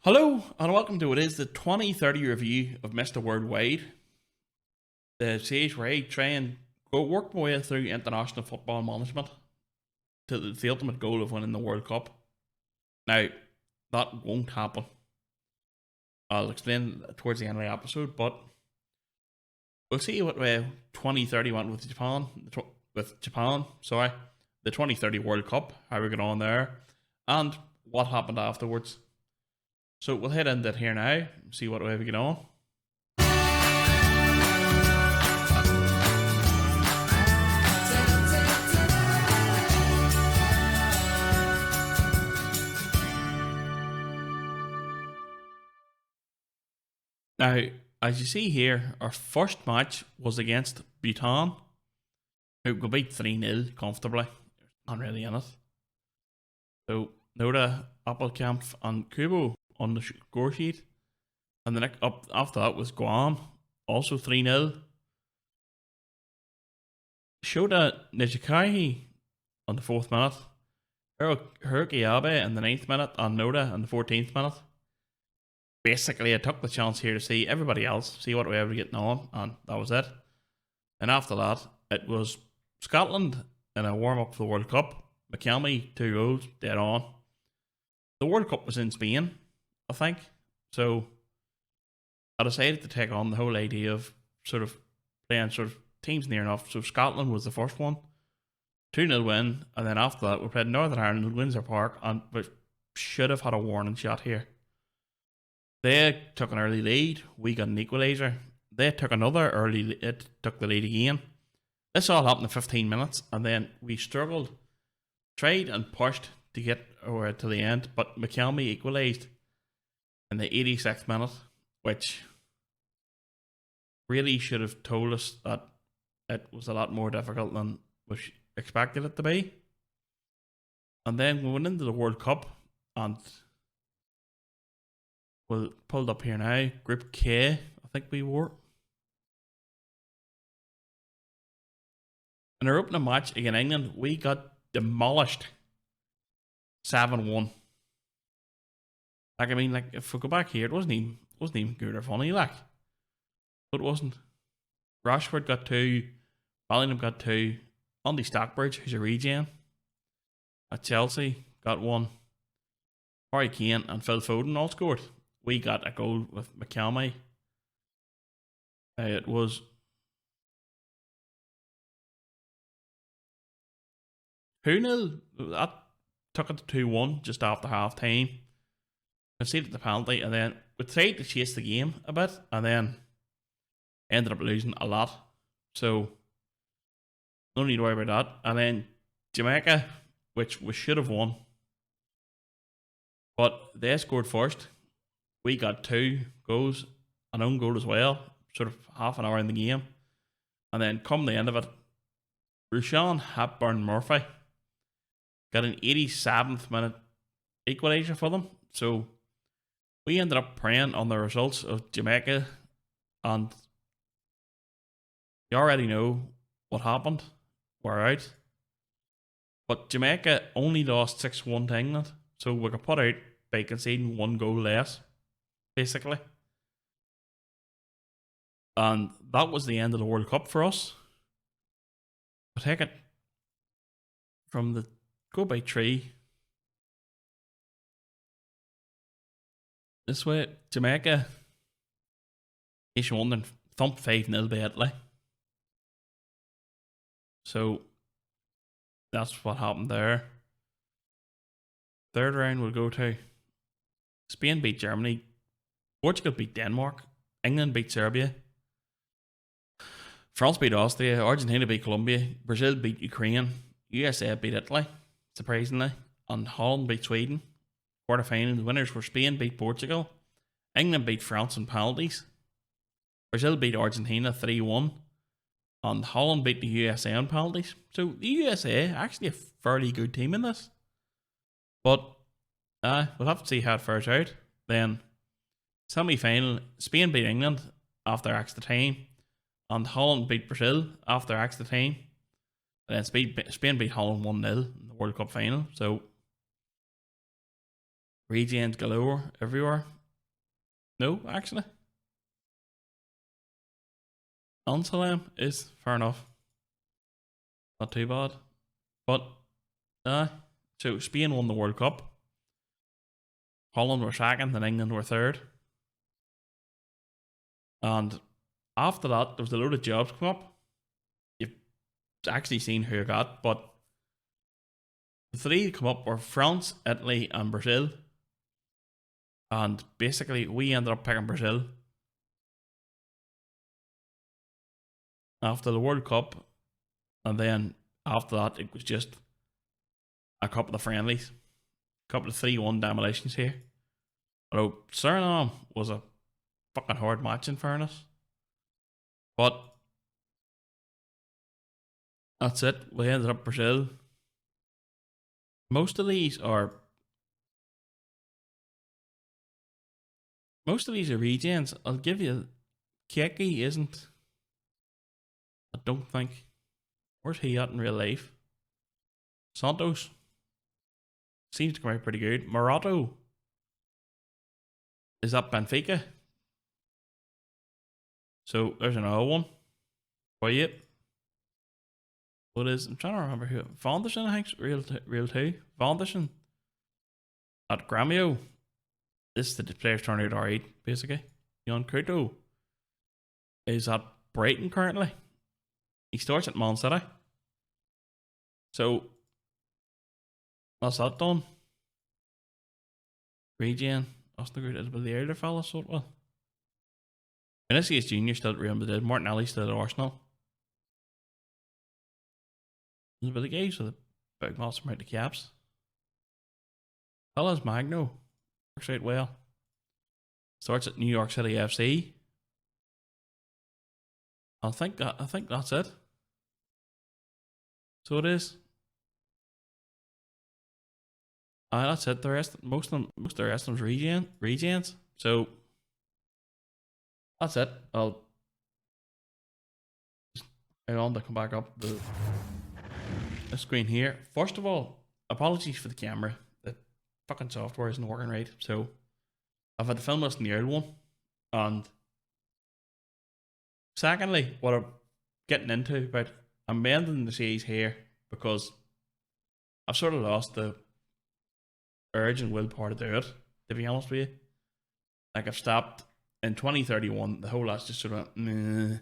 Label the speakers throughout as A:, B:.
A: Hello and welcome to what is the 2030 review of Mr. Worldwide, the stage where I try and work my way through international football management to the ultimate goal of winning the World Cup. Now, that won't happen. I'll explain towards the end of the episode, but we'll see what way 2030 went with Japan. The 2030 World Cup, how we got on there, and what happened afterwards. So we'll head into it here now, see what way we get on. Now, as you see here, our first match was against Bhutan, who got beat 3-0 comfortably. Not really in it. So, Noda, Appelkamp and Kubo on the score sheet. And the next up after that was Guam, also 3-0. Shota Nijikahi on the 4th minute. Hiroki Abe in the 9th minute and Noda in the 14th minute. Basically, I took the chance here to see everybody else, see what we were getting on, and that was it. And after that, it was Scotland in a warm-up for the World Cup. McConville, 2 goals, dead on. The World Cup was in Spain, I think. So I decided to take on the whole idea of sort of playing sort of teams near enough. So Scotland was the first one. 2-0 win, and then after that we played Northern Ireland at Windsor Park, and we should have had a warning shot here. They took an early lead, we got an equaliser. They took another early lead, it took the lead again. This all happened in 15 minutes, and then we struggled, tried and pushed to get over to the end, but McConville equalised in the 86th minute, which really should have told us that it was a lot more difficult than we expected it to be. And then we went into the World Cup, and we'll pulled up here now, Group K, I think we were. In our opening match against England, we got demolished 7-1. Like, I mean, like, if we go back here, it wasn't even good or funny, like. But it wasn't. Rashford got 2, Bellingham got 2, Andy Stockbridge, who's a regen, at Chelsea, got 1. Harry Kane and Phil Foden all scored. We got a goal with McConville. It was 2-0. That took it to 2-1 just after half time. Conceded the penalty, and then we tried to chase the game a bit, and then ended up losing a lot. So no need to worry about that. And then Jamaica, which we should have won, but they scored first. We got 2 goals, an own goal as well, sort of half an hour in the game. And then come the end of it, Rushan Hepburn Murphy got an 87th minute equaliser for them. So we ended up preying on the results of Jamaica, and you already know what happened. We're out. But Jamaica only lost 6-1 to England, so we got put out by conceding 1 goal less, basically. And that was the end of the World Cup for us. I take it from the go by tree. This way, Jamaica, Nation won, thumped 5-0 by Italy. So that's what happened there. Third round we'll go to Spain beat Germany, Portugal beat Denmark, England beat Serbia, France beat Austria, Argentina beat Colombia, Brazil beat Ukraine, USA beat Italy, surprisingly, and Holland beat Sweden. Quarterfinal, the winners were Spain beat Portugal, England beat France in penalties, Brazil beat Argentina 3-1, and Holland beat the USA in penalties. So the USA actually a fairly good team in this. But we'll have to see how it fares out. Then semi-final, Spain beat England after extra time, and Holland beat Brazil after extra time. And then Spain beat Holland 1-0 in the World Cup final. So Regens galore everywhere. No, actually. Anselm is fair enough. Not too bad. But, so Spain won the World Cup. Holland were second and England were third. And after that, there was a load of jobs come up. You've actually seen who got, but the three that come up were France, Italy, and Brazil. And basically, we ended up picking Brazil. After the World Cup, and then after that, it was just a couple of friendlies. A couple of 3-1 demolitions here. Although Suriname was a fucking hard match in fairness. But that's it. We ended up Brazil. Most of these are regens. I'll give you Keki isn't. I don't think. Where's he at in real life? Santos seems to come out pretty good. Morato is at Benfica. So there's another one. Quiet. What is? I'm trying to remember who. Vonderson, I think, real too. Vonderson at Grêmio. This is the players turning out alright, basically. Jan Couto is at Brighton currently. He starts at Man City. So that's that done. Regen. That's not good. It'll be the older fella, so it will. Vinicius Jr. still at Real Madrid. Martinelli still at Arsenal. But the guys with the big massive amount of caps. Fellas Magno works out well. Starts at New York City FC. I think that's it. So it is. That's it. The rest, most of the rest of them's regens. So that's it. I'll just hang on to come back up the screen here. First of all, apologies for the camera. The fucking software isn't working right. So I've had to film this in the old one. And secondly, what I'm getting into, but I'm bending the seas here because I've sort of lost the urge and willpower to do it, to be honest with you. Like, I've stopped in 2031, the whole lot's just sort of meh.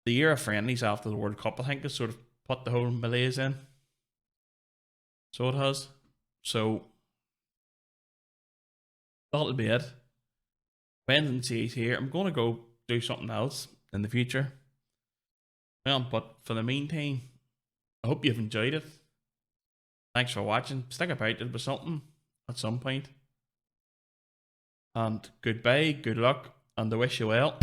A: The year of friendlies after the World Cup, I think, has sort of put the whole malaise in. So it has. So that'll be it. Bending the seas here. I'm going to go do something else in the future. But for the meantime, I hope you've enjoyed it. Thanks for watching. Stick about, it'll be something at some point. And goodbye, good luck, and I wish you well.